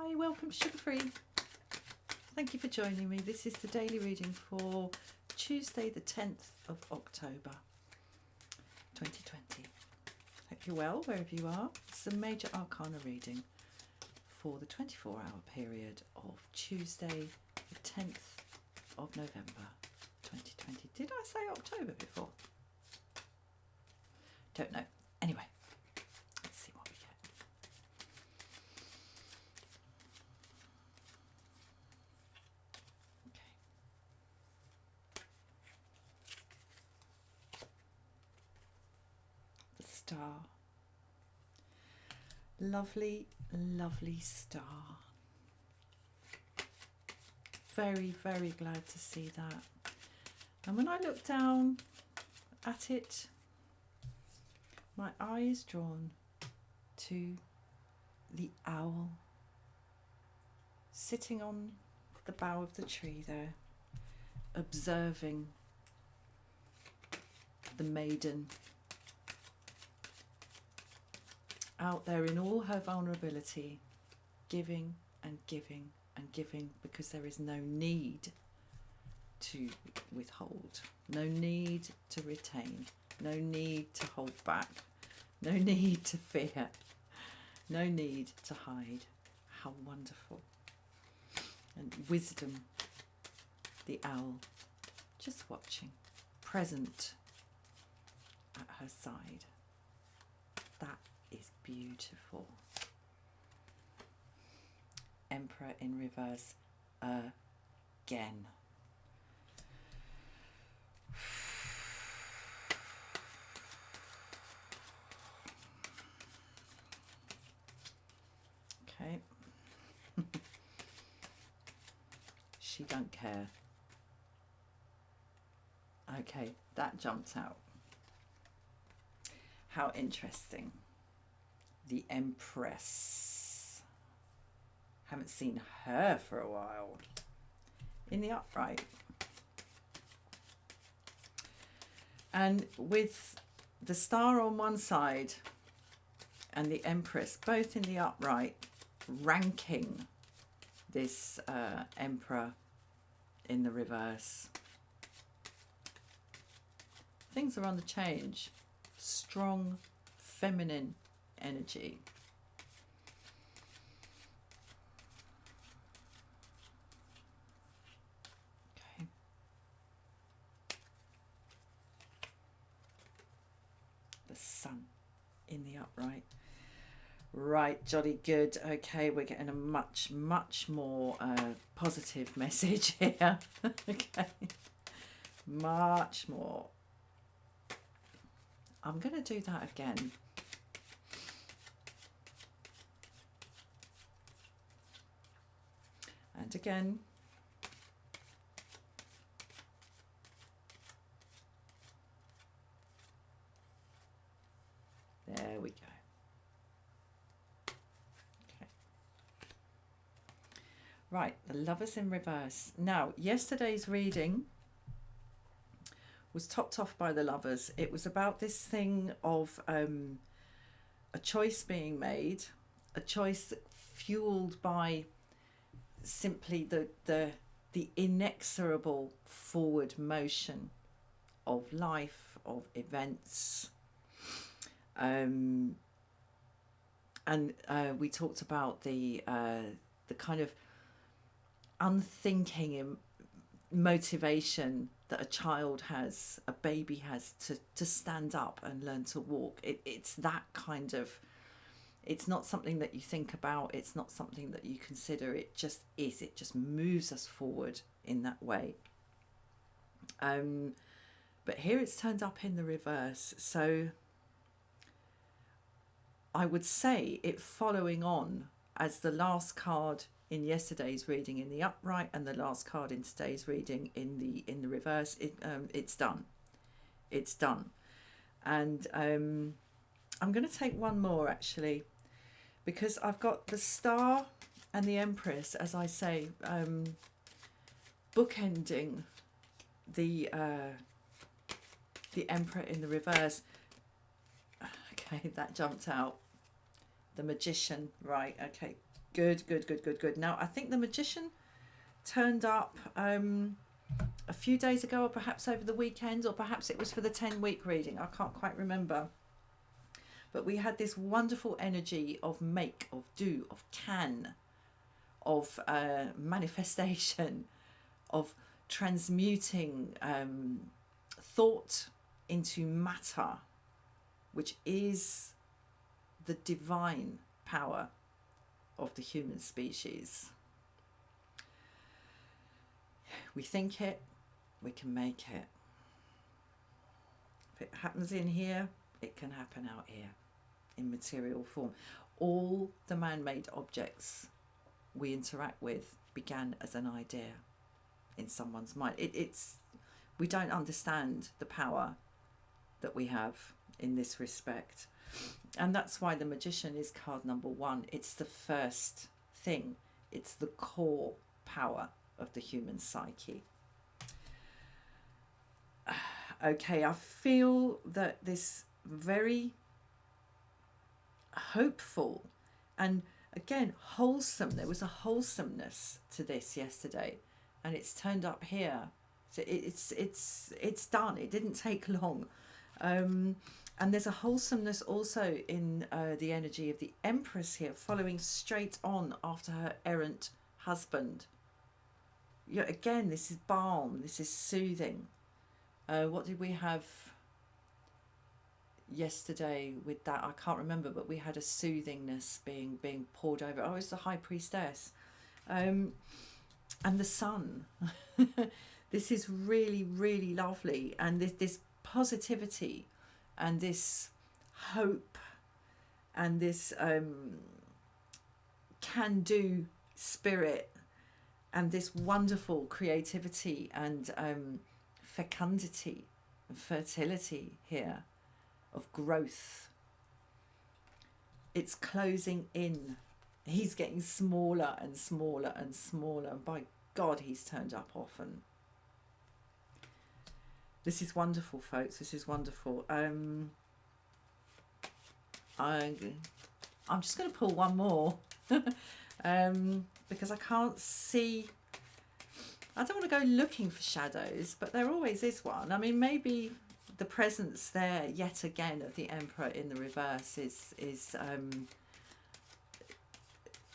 Hi, welcome to Sugar Free. Thank you for joining me. This is the daily reading for Tuesday the 10th of October 2020. Hope you're well wherever you are. It's a major arcana reading for the 24-hour period of Tuesday the 10th of November 2020. Did I say October before? Don't know. Anyway, let's see what we get. Okay. The star. Lovely, lovely star. Very, very glad to see that. And when I look down at it, my eye is drawn to the owl sitting on the bough of the tree there, observing the maiden out there in all her vulnerability, giving and giving and giving, because there is no need to withhold, no need to retain, no need to hold back, no need to fear, no need to hide. How wonderful. And wisdom, the owl, just watching, present at her side. That is beautiful. Emperor in reverse again. Okay. She don't care. Okay, that jumped out. How interesting. The Empress. Haven't seen her for a while. In the upright. And with the star on one side and the Empress both in the upright, ranking this Emperor in the reverse. Things are on the change. Strong feminine energy. Okay. The Sun in the upright. Right, jolly good. Okay, we're getting a much, much more positive message here. Okay, much more. I'm going to do that again. And again. There we go. Okay. Right, the Lovers in reverse. Now, yesterday's reading was topped off by the Lovers. It was about this thing of a choice being made, a choice fueled by simply the inexorable forward motion of life, of events. And we talked about the kind of unthinking motivation that a child has, a baby has, to stand up and learn to walk. It's that kind of, it's not something that you think about, it's not something that you consider, it just is, it just moves us forward in that way. But here it's turned up in the reverse, so I would say it following on as the last card in yesterday's reading in the upright and the last card in today's reading in the reverse. It's done. It's done. And I'm going to take one more actually, because I've got the Star and the Empress, as I say, bookending the Emperor in the reverse. Okay, that jumped out. The Magician, right, okay. Good, good, good, good, good. Now, I think the magician turned up a few days ago, or perhaps over the weekend, or perhaps it was for the 10-week reading. I can't quite remember. But we had this wonderful energy of make, of do, of can, of manifestation, of transmuting thought into matter, which is the divine power of the human species. We think it, we can make it. If it happens in here, it can happen out here in material form. All the man-made objects we interact with began as an idea in someone's mind. We don't understand the power that we have in this respect. And that's why the magician is card number 1. It's the first thing. It's the core power of the human psyche. Okay, I feel that this very hopeful and, again, wholesome, there was a wholesomeness to this yesterday, and it's turned up here. So it's done. It didn't take long. And there's a wholesomeness also in the energy of the Empress here, following straight on after her errant husband. Yeah, again, this is balm, this is soothing. What did we have yesterday with that? I can't remember, but we had a soothingness being poured over. Oh, it's the High Priestess. And the Sun. This is really, really lovely. And this positivity and this hope and this can-do spirit and this wonderful creativity and fecundity and fertility here of growth. It's closing in. He's getting smaller and smaller and smaller. And by God, he's turned up often. This is wonderful, folks. This is wonderful. I'm just going to pull one more because I can't see. I don't want to go looking for shadows, but there always is one. I mean, maybe the presence there yet again of the Emperor in the reverse is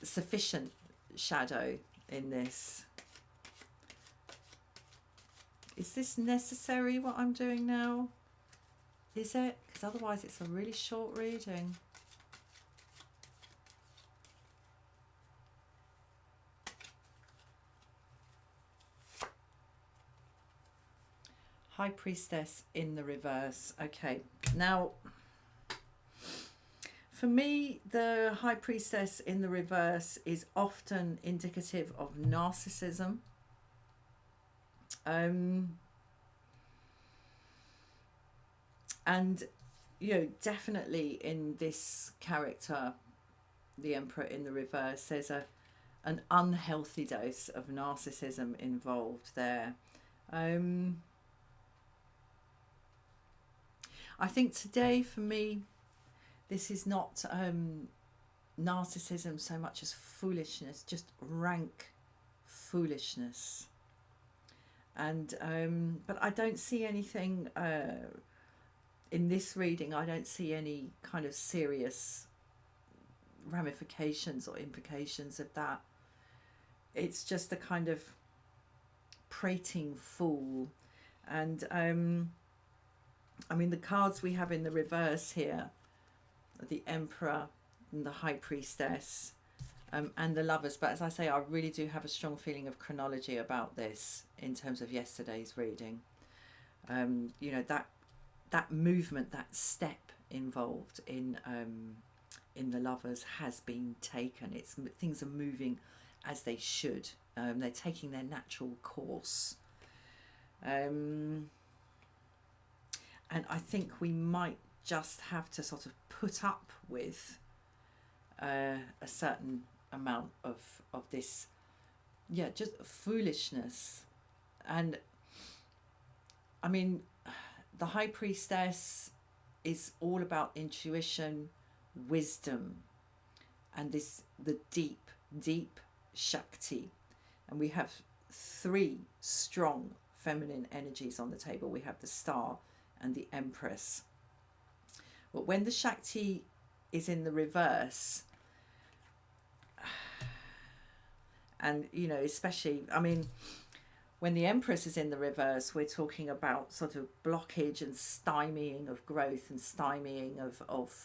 sufficient shadow in this. Is this necessary, what I'm doing now? Is it? Because otherwise it's a really short reading. High Priestess in the reverse. Okay, now for me, the High Priestess in the reverse is often indicative of narcissism. And, you know, definitely in this character, the Emperor in the reverse, there's an unhealthy dose of narcissism involved there. I think today for me, this is not narcissism so much as foolishness, just rank foolishness. And but I don't see anything in this reading. I don't see any kind of serious ramifications or implications of that. It's just a kind of prating fool. And I mean, the cards we have in the reverse here are the Emperor and the High Priestess. And the Lovers, but as I say, I really do have a strong feeling of chronology about this in terms of yesterday's reading. You know, that movement, that step involved in the Lovers has been taken. Things are moving as they should. They're taking their natural course. And I think we might just have to sort of put up with a certain amount of this, yeah, just foolishness. And I mean, the High Priestess is all about intuition, wisdom, and the deep deep Shakti. And we have 3 strong feminine energies on the table. We have the Star and the Empress. But when the Shakti is in the reverse, and especially, I mean, when the Empress is in the reverse, we're talking about sort of blockage and stymieing of growth and stymieing of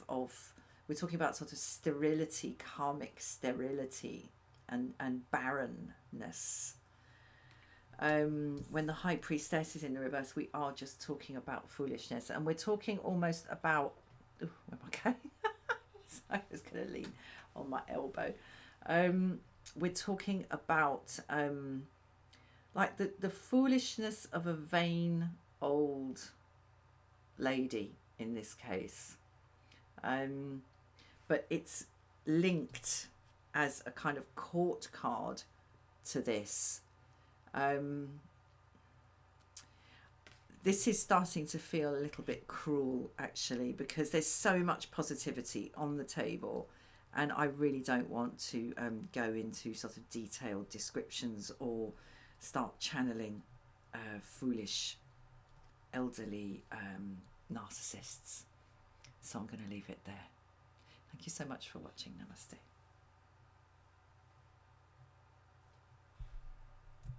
we're talking about sort of sterility, karmic sterility and barrenness. When the High Priestess is in the reverse, we are just talking about foolishness, and we're talking almost about, where am I going? So I was going to lean on my elbow. We're talking about like the foolishness of a vain old lady in this case. But it's linked as a kind of court card to this. This is starting to feel a little bit cruel, actually, because there's so much positivity on the table, and I really don't want to go into sort of detailed descriptions or start channeling foolish elderly narcissists. So I'm going to leave it there. Thank you so much for watching. Namaste.